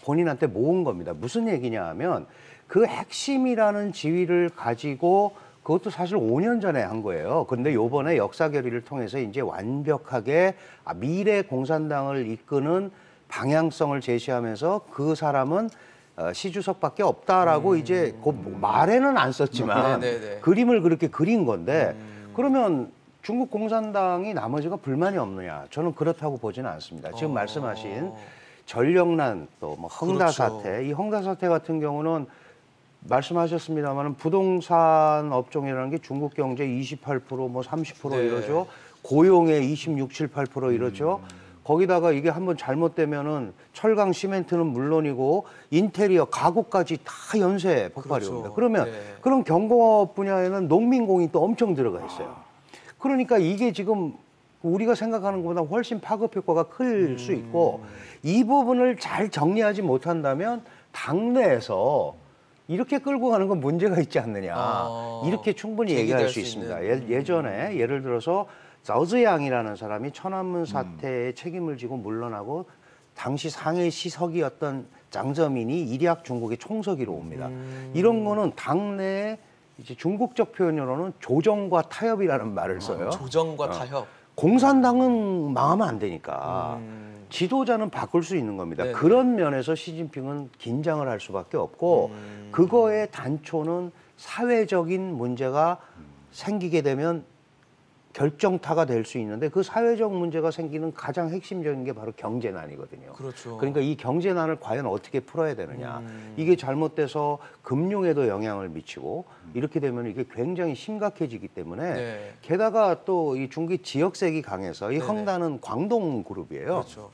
본인한테 모은 겁니다. 무슨 얘기냐 하면 그 핵심이라는 지위를 가지고 그것도 사실 5년 전에 한 거예요. 그런데 요번에 역사 결의를 통해서 이제 완벽하게 미래 공산당을 이끄는 방향성을 제시하면서 그 사람은 시 주석밖에 없다라고 이제 그 말에는 안 썼지만 그림을 그렇게 그린 건데 그러면 중국 공산당이 나머지가 불만이 없느냐? 저는 그렇다고 보지는 않습니다. 지금 말씀하신 전력난 또 뭐 헝다 그렇죠. 사태, 이 헝다 사태 같은 경우는 말씀하셨습니다만 부동산 업종이라는 게 중국 경제 28%, 뭐 30% 네. 이러죠. 고용의 26, 7, 8% 이러죠. 거기다가 이게 한번 잘못되면은 철강 시멘트는 물론이고 인테리어 가구까지 다 연쇄 폭발이 그렇죠. 옵니다. 그러면 네. 그런 경공업 분야에는 농민공이 또 엄청 들어가 있어요. 그러니까 이게 지금 우리가 생각하는 것보다 훨씬 파급 효과가 클 수 있고 이 부분을 잘 정리하지 못한다면 당내에서 이렇게 끌고 가는 건 문제가 있지 않느냐. 이렇게 충분히 얘기할 수 있습니다. 예전에 예를 들어서 자오즈양이라는 사람이 천안문 사태에 책임을 지고 물러나고 당시 상해 시석이었던 장저민이 일약 중국의 총서기로 옵니다. 이런 거는 당내에 이제 중국적 표현으로는 조정과 타협이라는 말을 써요. 조정과 타협. 공산당은 망하면 안 되니까 지도자는 바꿀 수 있는 겁니다. 네네. 그런 면에서 시진핑은 긴장을 할 수밖에 없고 그거의 단초는 사회적인 문제가 생기게 되면 결정타가 될 수 있는데 그 사회적 문제가 생기는 가장 핵심적인 게 바로 경제난이거든요. 그렇죠. 그러니까 이 경제난을 과연 어떻게 풀어야 되느냐. 이게 잘못돼서 금융에도 영향을 미치고 이렇게 되면 이게 굉장히 심각해지기 때문에 네. 게다가 또 이 중기 지역색이 강해서 이 네네. 헝다는 광동 그룹이에요. 그렇죠.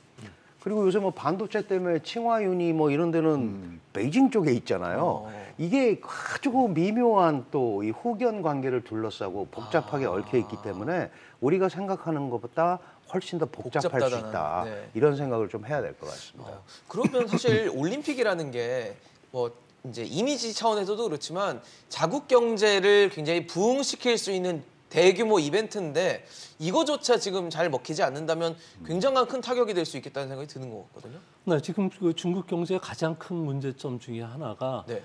그리고 요새 뭐 반도체 때문에 칭화윤이 뭐 이런 데는 베이징 쪽에 있잖아요. 이게 아주 미묘한 또 이 후견 관계를 둘러싸고 복잡하게 얽혀 있기 때문에 우리가 생각하는 것보다 훨씬 더 복잡할 수 복잡하다는, 있다. 네. 이런 생각을 좀 해야 될 것 같습니다. 그러면 사실 올림픽이라는 게 뭐 이제 이미지 차원에서도 그렇지만 자국 경제를 굉장히 부흥시킬 수 있는 대규모 이벤트인데 이거조차 지금 잘 먹히지 않는다면 굉장한 큰 타격이 될 수 있겠다는 생각이 드는 것 같거든요. 네, 지금 그 중국 경제의 가장 큰 문제점 중에 하나가 네.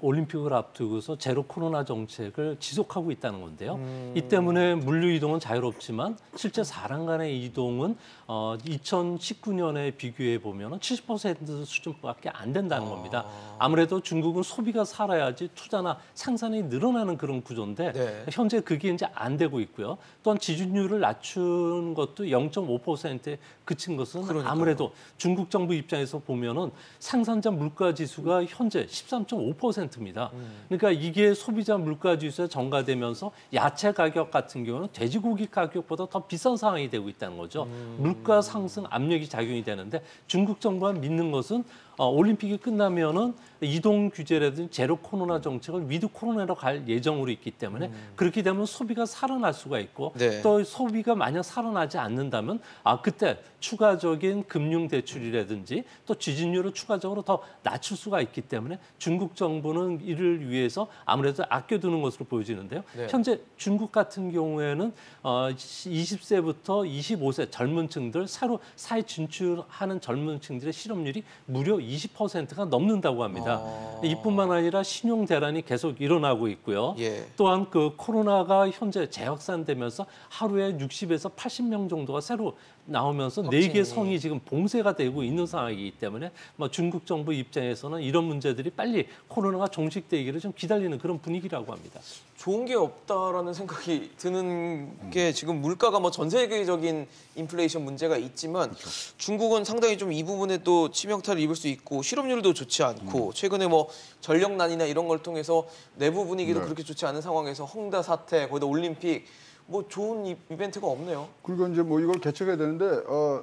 올림픽을 앞두고서 제로 코로나 정책을 지속하고 있다는 건데요. 이 때문에 물류 이동은 자유롭지만 실제 사람 간의 이동은 2019년에 비교해 보면 70% 수준밖에 안 된다는 겁니다. 아무래도 중국은 소비가 살아야지 투자나 생산이 늘어나는 그런 구조인데 네. 현재 그게 이제 안 되고 있고요. 또한 지준율을 낮춘 것도 0.5%에 그친 것은 그러니까요. 아무래도 중국 정부 입장에서 보면은 생산자 물가 지수가 현재 13.5%입니다. 그러니까 이게 소비자 물가 지수에 전가되면서 야채 가격 같은 경우는 돼지고기 가격보다 더 비싼 상황이 되고 있다는 거죠. 물가 상승 압력이 작용이 되는데 중국 정부가 믿는 것은 올림픽이 끝나면은 이동 규제라든지 제로 코로나 정책을 위드 코로나로 갈 예정으로 있기 때문에 그렇게 되면 소비가 살아날 수가 있고 네. 또 소비가 만약 살아나지 않는다면 그때 추가적인 금융 대출이라든지 또 지준율을 추가적으로 더 낮출 수가 있기 때문에 중국 정부는 이를 위해서 아무래도 아껴두는 것으로 보여지는데요. 네. 현재 중국 같은 경우에는 20세부터 25세 젊은 층들 새로 사회 진출하는 젊은 층들의 실업률이 무려 20%가 넘는다고 합니다. 이뿐만 아니라 신용 대란이 계속 일어나고 있고요. 예. 또한 그 코로나가 현재 재확산되면서 하루에 60에서 80명 정도가 새로 나오면서 네 개 성이 지금 봉쇄가 되고 있는 상황이기 때문에 중국 정부 입장에서는 이런 문제들이 빨리 코로나가 종식되기를 좀 기다리는 그런 분위기라고 합니다. 좋은 게 없다라는 생각이 드는 게 지금 물가가 뭐 전 세계적인 인플레이션 문제가 있지만 중국은 상당히 좀 이 부분에 또 치명타를 입을 수 있고 실업률도 좋지 않고 최근에 뭐 전력난이나 이런 걸 통해서 내부 분위기도 그렇게 좋지 않은 상황에서 헝다 사태, 거기다 올림픽 뭐 좋은 이벤트가 없네요. 그리고 이제 뭐 이걸 개척해야 되는데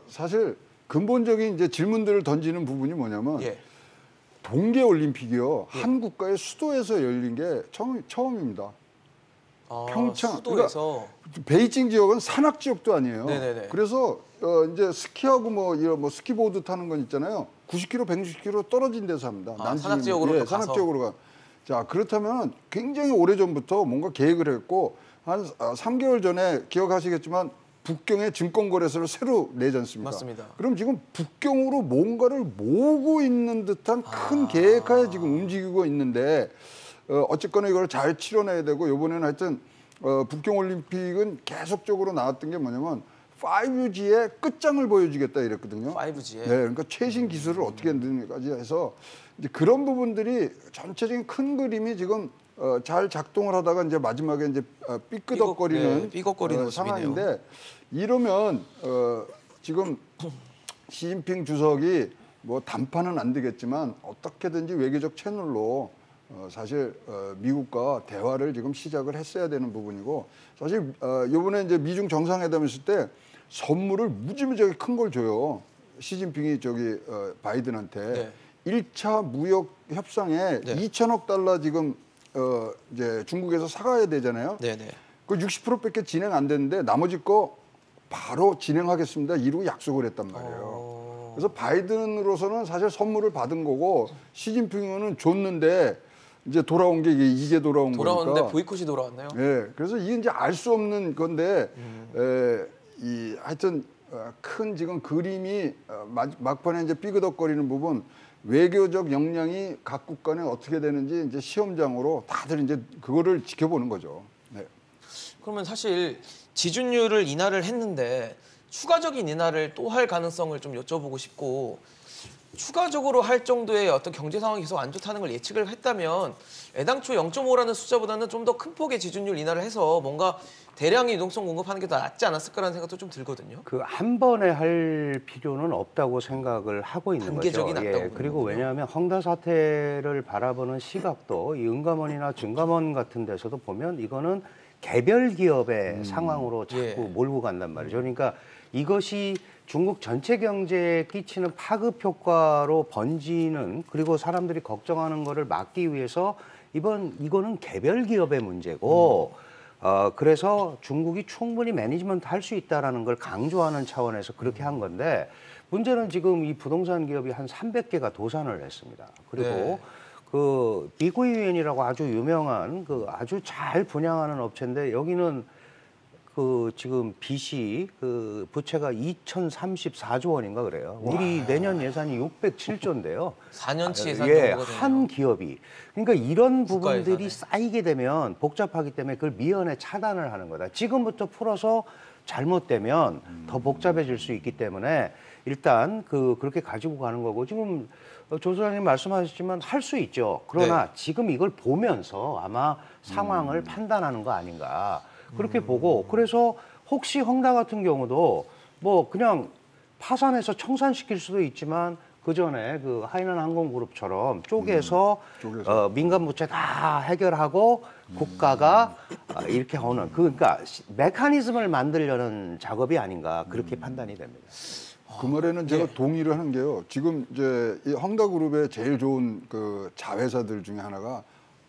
사실 근본적인 이제 질문들을 던지는 부분이 뭐냐면 예. 동계 올림픽이요 한 국가의 수도에서 열린 게 처음입니다. 평창 수도에서 그러니까 베이징 지역은 산악 지역도 아니에요. 네네네. 그래서 이제 스키하고 뭐 이런 뭐 스키보드 타는 건 있잖아요. 90km, 160km 떨어진 데서 합니다. 산악 지역으로 산악 지역으로 가. 자 그렇다면 굉장히 오래 전부터 뭔가 계획을 했고 한 3개월 전에 기억하시겠지만 북경에 증권거래소를 새로 내지 않습니까? 맞습니다. 그럼 지금 북경으로 뭔가를 모으고 있는 듯한 큰 계획하에 지금 움직이고 있는데 어쨌거나 이걸 잘 치러내야 되고 이번에는 하여튼 북경 올림픽은 계속적으로 나왔던 게 뭐냐면 5G의 끝장을 보여주겠다 이랬거든요. 5G에. 네, 그러니까 최신 기술을 어떻게 만드는가까지 해서 이제 그런 부분들이 전체적인 큰 그림이 지금 잘 작동을 하다가 이제 마지막에 이제 삐끄덕거리는 삐걱거리는 상황인데 이러면 지금 시진핑 주석이 뭐 단판은 안 되겠지만 어떻게든지 외교적 채널로 사실 미국과 대화를 지금 시작을 했어야 되는 부분이고 사실 이번에 이제 미중 정상회담 했을 때 선물을 무지무지하게 큰 걸 줘요. 시진핑이 저기 바이든한테 네. 1차 무역 협상에 네. 2천억 달러 지금 이제 중국에서 사가야 되잖아요. 네네. 그 60%밖에 진행 안 됐는데 나머지 거 바로 진행하겠습니다. 이러고 약속을 했단 말이에요. 그래서 바이든으로서는 사실 선물을 받은 거고 시진핑은 줬는데 이제 돌아온 게 이게 돌아온 거니까. 돌아왔는데 보이콧이 돌아왔나요? 예. 그래서 이게 이제 알 수 없는 건데 하여튼 큰 지금 그림이 막판에 이제 삐그덕거리는 부분 외교적 역량이 각국 간에 어떻게 되는지 이제 시험장으로 다들 이제 그거를 지켜보는 거죠. 네. 그러면 사실 지준율을 인하를 했는데 추가적인 인하를 또 할 가능성을 좀 여쭤보고 싶고 추가적으로 할 정도의 어떤 경제 상황이 계속 안 좋다는 걸 예측을 했다면 애당초 0.5라는 숫자보다는 좀 더 큰 폭의 지준율 인하를 해서 뭔가 대량의 유동성 공급하는 게 더 낫지 않았을까라는 생각도 좀 들거든요. 그 한 번에 할 필요는 없다고 생각을 하고 있는 단계적이 거죠. 낫다고 예, 그리고 보는군요. 왜냐하면 헝다 사태를 바라보는 시각도 이 은감원이나 증감원 같은 데서도 보면 이거는 개별 기업의 상황으로 자꾸 예. 몰고 간단 말이죠. 그러니까 이것이 중국 전체 경제에 끼치는 파급 효과로 번지는 그리고 사람들이 걱정하는 거를 막기 위해서 이거는 개별 기업의 문제고 그래서 중국이 충분히 매니지먼트 할 수 있다라는 걸 강조하는 차원에서 그렇게 한 건데 문제는 지금 이 부동산 기업이 한 300개가 도산을 했습니다. 그리고 네. 그 비구이엔이라고 아주 유명한 그 아주 잘 분양하는 업체인데 여기는 그 지금 빚이 그 부채가 2,034조 원인가 그래요. 우리 내년 예산이 607조인데요. 4년치 예산 예, 정도가 되네요. 한 기업이. 그러니까 이런 국가 부분들이 예산에. 쌓이게 되면 복잡하기 때문에 그걸 미연에 차단을 하는 거다. 지금부터 풀어서 잘못되면 더 복잡해질 수 있기 때문에 일단 그렇게 가지고 가는 거고 지금 조 소장님 말씀하셨지만 할 수 있죠. 그러나 네. 지금 이걸 보면서 아마 상황을 판단하는 거 아닌가. 그렇게 보고 그래서 혹시 헝다 같은 경우도 뭐 그냥 파산해서 청산시킬 수도 있지만 그 전에 그 하이난 항공그룹처럼 쪼개서 민간 부채 다 해결하고 국가가 이렇게 하는 그러니까 메커니즘을 만들려는 작업이 아닌가 그렇게 판단이 됩니다. 그 말에는 제가 동의를 하는 게요. 지금 이제 이 헝다그룹의 제일 좋은 그 자회사들 중에 하나가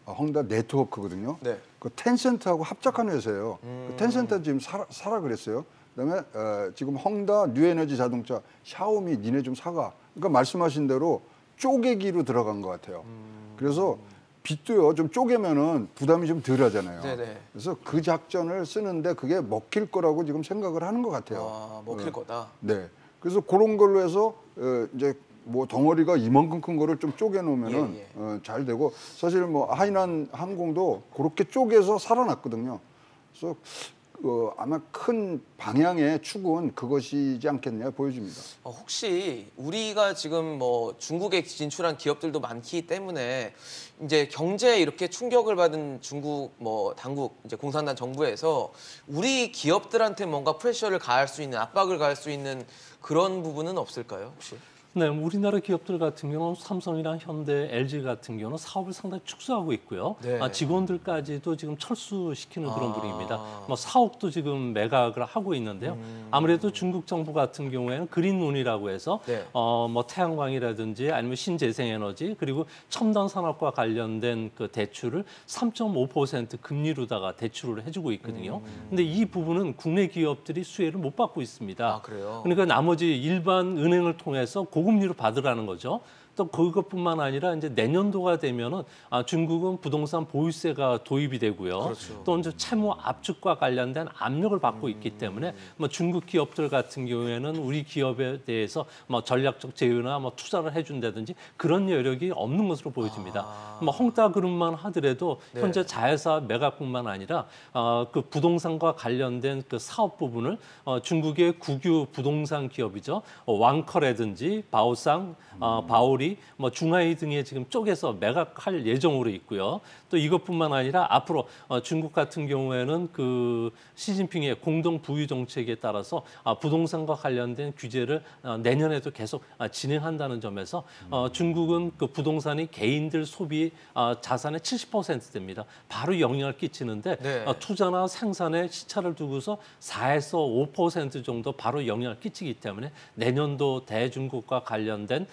헝다 네트워크거든요. 네. 그 텐센트하고 합작한 회사예요. 그 텐센트 지금 사라 그랬어요. 그다음에 지금 헝다, 뉴에너지 자동차, 샤오미 니네 좀 사가. 그러니까 말씀하신 대로 쪼개기로 들어간 것 같아요. 그래서 빚도요 좀 쪼개면은 부담이 좀 덜하잖아요. 네네. 그래서 그 작전을 쓰는데 그게 먹힐 거라고 지금 생각을 하는 것 같아요. 먹힐 거다. 네. 그래서 그런 걸로 해서 이제 뭐 덩어리가 이만큼 큰 거를 좀 쪼개 놓으면은 예, 잘 되고 사실 뭐 하이난 항공도 그렇게 쪼개서 살아났거든요. 그래서 아마 큰 방향의 축은 그것이지 않겠냐 보여집니다. 혹시 우리가 지금 뭐 중국에 진출한 기업들도 많기 때문에 이제 경제에 이렇게 충격을 받은 중국 뭐 당국 이제 공산당 정부에서 우리 기업들한테 뭔가 프레셔를 가할 수 있는 압박을 가할 수 있는 그런 부분은 없을까요, 혹시? 네, 우리나라 기업들 같은 경우는 삼성이랑 현대, LG 같은 경우는 사업을 상당히 축소하고 있고요. 네. 직원들까지도 지금 철수시키는 그런 분위기입니다. 뭐 사업도 지금 매각을 하고 있는데요. 아무래도 중국 정부 같은 경우에는 그린론이라고 해서 네. 뭐 태양광이라든지 아니면 신재생에너지 그리고 첨단 산업과 관련된 그 대출을 3.5% 금리로다가 대출을 해주고 있거든요. 근데 이 부분은 국내 기업들이 수혜를 못 받고 있습니다. 아, 그래요? 그러니까 나머지 일반 은행을 통해서 고금리로 받으라는 거죠. 또 그것뿐만 아니라 이제 내년도가 되면은 중국은 부동산 보유세가 도입이 되고요. 그렇죠. 또 이제 채무 압축과 관련된 압력을 받고 있기 때문에 뭐 중국 기업들 같은 경우에는 우리 기업에 대해서 뭐 전략적 제휴나 뭐 투자를 해준다든지 그런 여력이 없는 것으로 보여집니다. 뭐 헝다그룹만 하더라도 네. 현재 자회사 매각뿐만 아니라 그 부동산과 관련된 그 사업 부분을 중국의 국유 부동산 기업이죠. 왕커라든지 바오상, 바오리, 뭐 중하이 등에 지금 쪼개서 매각할 예정으로 있고요. 또 이것뿐만 아니라 앞으로 중국 같은 경우에는 그 시진핑의 공동 부유 정책에 따라서 부동산과 관련된 규제를 내년에도 계속 진행한다는 점에서 중국은 그 부동산이 개인들 소비 자산의 70% 됩니다. 바로 영향을 끼치는데 네. 투자나 생산에 시차를 두고서 4에서 5% 정도 바로 영향을 끼치기 때문에 내년도 대중국과 관련된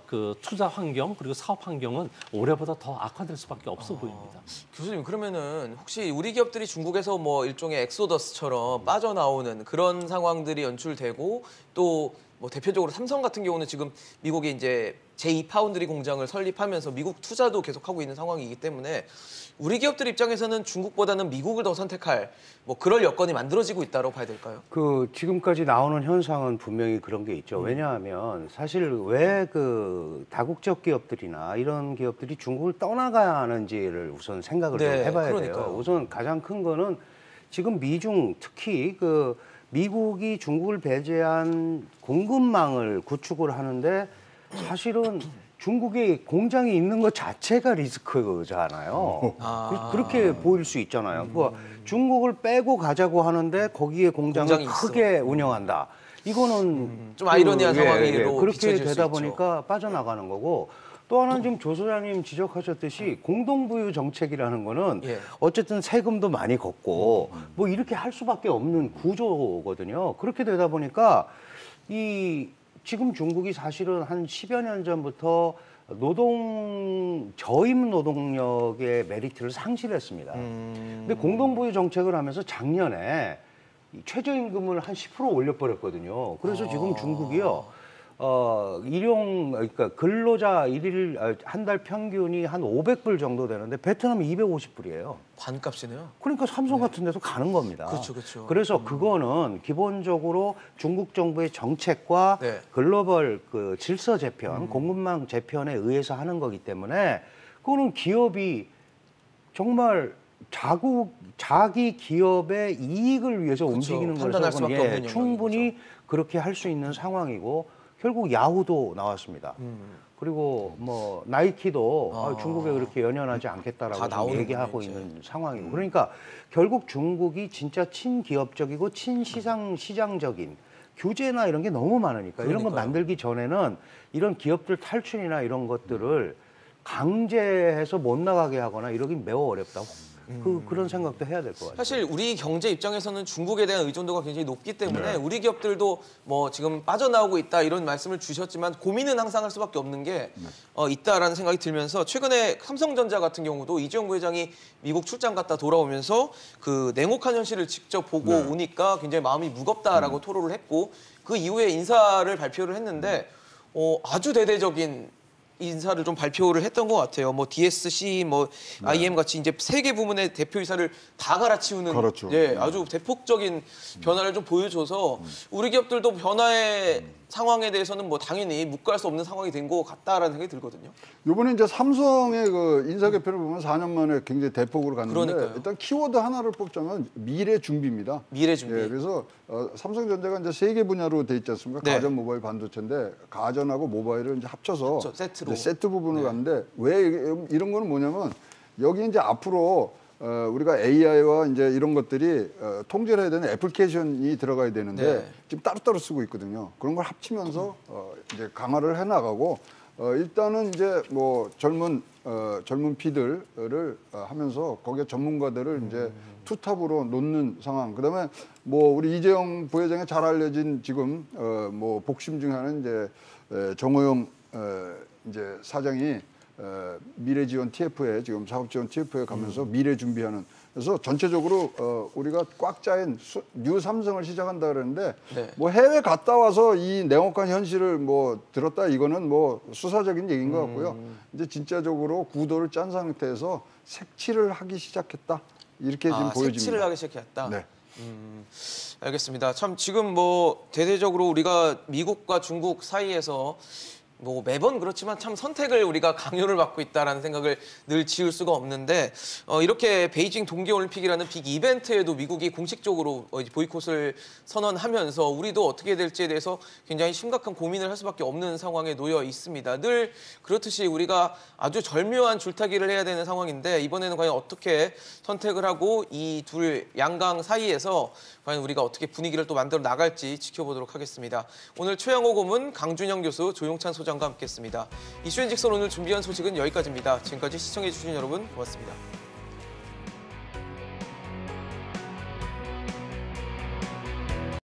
그 투자 환경 그리고 사업 환경은 올해보다 더 악화될 수밖에 없어 보입니다. 교수님, 그러면은 혹시 우리 기업들이 중국에서 뭐 일종의 엑소더스처럼 빠져나오는 그런 상황들이 연출되고 또 뭐 대표적으로 삼성 같은 경우는 지금 미국에 이제 제2파운드리 공장을 설립하면서 미국 투자도 계속하고 있는 상황이기 때문에 우리 기업들 입장에서는 중국보다는 미국을 더 선택할 뭐 그럴 여건이 만들어지고 있다고 봐야 될까요? 그 지금까지 나오는 현상은 분명히 그런 게 있죠. 왜냐하면 사실 왜 그 다국적 기업들이나 이런 기업들이 중국을 떠나가야 하는지를 우선 생각을 좀 네, 해봐야 그러니까요. 돼요. 우선 가장 큰 거는 지금 미중 특히 그 미국이 중국을 배제한 공급망을 구축을 하는데 사실은 중국에 공장이 있는 것 자체가 리스크잖아요. 그렇게 보일 수 있잖아요. 그거 중국을 빼고 가자고 하는데 거기에 공장을 크게 운영한다. 이거는 좀 아이러니한 상황으로 그렇게 비춰질 수 되다 있죠. 보니까 빠져나가는 거고 또 하나는 지금 조 소장님 지적하셨듯이 공동부유 정책이라는 거는 예. 어쨌든 세금도 많이 걷고 뭐 이렇게 할 수밖에 없는 구조거든요. 그렇게 되다 보니까 이 지금 중국이 사실은 한 10여 년 전부터 저임 노동력의 메리트를 상실했습니다. 근데 공동부유 정책을 하면서 작년에 이 최저임금을 한 10% 올려버렸거든요. 그래서 지금 중국이요. 그러니까 근로자 일일 한 달 평균이 한 500불 정도 되는데 베트남이 250불이에요. 반값이네요. 그러니까 삼성 같은 데서 가는 겁니다. 그렇죠, 그렇죠. 그래서 그거는 기본적으로 중국 정부의 정책과 네. 글로벌 그 질서 재편, 공급망 재편에 의해서 하는 거기 때문에 그거는 기업이 정말 자기 기업의 이익을 위해서 그렇죠. 움직이는 판단할 거라서 수밖에 없는 충분히 그렇게 할 수 있는 상황이고 결국 야후도 나왔습니다. 그리고 뭐 나이키도 중국에 그렇게 연연하지 다 않겠다라고 나오는군요, 얘기하고 이제. 있는 상황이고 그러니까 결국 중국이 진짜 친기업적이고 시장적인 규제나 이런 게 너무 많으니까 이런 거 그러니까요. 만들기 전에는 이런 기업들 탈출이나 이런 것들을 강제해서 못 나가게 하거나 이러긴 매우 어렵다고 그런 생각도 해야 될 것 같아요. 사실 우리 경제 입장에서는 중국에 대한 의존도가 굉장히 높기 때문에 우리 기업들도 뭐 지금 빠져나오고 있다 이런 말씀을 주셨지만 고민은 항상 할 수밖에 없는 게 있다라는 생각이 들면서 최근에 삼성전자 같은 경우도 이재용 부회장이 미국 출장 갔다 돌아오면서 그 냉혹한 현실을 직접 보고 오니까 굉장히 마음이 무겁다라고 토로를 했고 그 이후에 인사를 발표를 했는데 아주 대대적인 인사를 좀 발표를 했던 것 같아요. 뭐 DSC, 뭐 IM 같이 이제 세 개 부문의 대표이사를 다 갈아치우는 그렇죠. 예, 아주 대폭적인 변화를 좀 보여줘서 우리 기업들도 변화에 상황에 대해서는 뭐 당연히 묵과할 수 없는 상황이 된 것 같다라는 생각이 들거든요. 이번에 이제 삼성의 그 인사 개편을 보면 4년 만에 굉장히 대폭으로 갔는데 그러니까요. 일단 키워드 하나를 뽑자면 미래 준비입니다. 미래 준비. 예, 그래서 삼성전자가 이제 세 개 분야로 돼 있지 않습니까? 네. 가전, 모바일, 반도체인데 가전하고 모바일을 이제 합쳐서 세트로. 이제 세트 부분을 네. 갔는데 왜 이런 거는 뭐냐면 여기 이제 앞으로 우리가 AI와 이제 이런 것들이 통제를 해야 되는 애플리케이션이 들어가야 되는데 네. 지금 따로따로 쓰고 있거든요. 그런 걸 합치면서 이제 강화를 해 나가고 일단은 이제 뭐 젊은 피들을 하면서 거기에 전문가들을 이제 투탑으로 놓는 상황. 그다음에 뭐 우리 이재용 부회장이 잘 알려진 지금 뭐 복심 중에 하나는 이제 정호영 이제 사장이 미래지원 TF에 지금 사업지원 TF에 가면서 미래 준비하는 그래서 전체적으로 우리가 꽉 짜인 뉴 삼성을 시작한다 그러는데 네. 뭐 해외 갔다 와서 이 냉혹한 현실을 뭐 들었다 이거는 뭐 수사적인 얘기인 것 같고요. 이제 진짜적으로 구도를 짠 상태에서 색칠을 하기 시작했다 이렇게 지금 보여집니다. 색칠을 하기 시작했다. 네. 알겠습니다. 참 지금 뭐 대대적으로 우리가 미국과 중국 사이에서 뭐 매번 그렇지만 참 선택을 우리가 강요를 받고 있다라는 생각을 늘 지울 수가 없는데 이렇게 베이징 동계올림픽이라는 빅 이벤트에도 미국이 공식적으로 보이콧을 선언하면서 우리도 어떻게 될지에 대해서 굉장히 심각한 고민을 할 수밖에 없는 상황에 놓여 있습니다. 늘 그렇듯이 우리가 아주 절묘한 줄타기를 해야 되는 상황인데 이번에는 과연 어떻게 선택을 하고 이 둘 양강 사이에서 과연 우리가 어떻게 분위기를 또 만들어 나갈지 지켜보도록 하겠습니다. 오늘 최영호 고문, 강준영 교수, 조용찬 소장과 함께했습니다. 이슈앤직설 오늘 준비한 소식은 여기까지입니다. 지금까지 시청해주신 여러분 고맙습니다.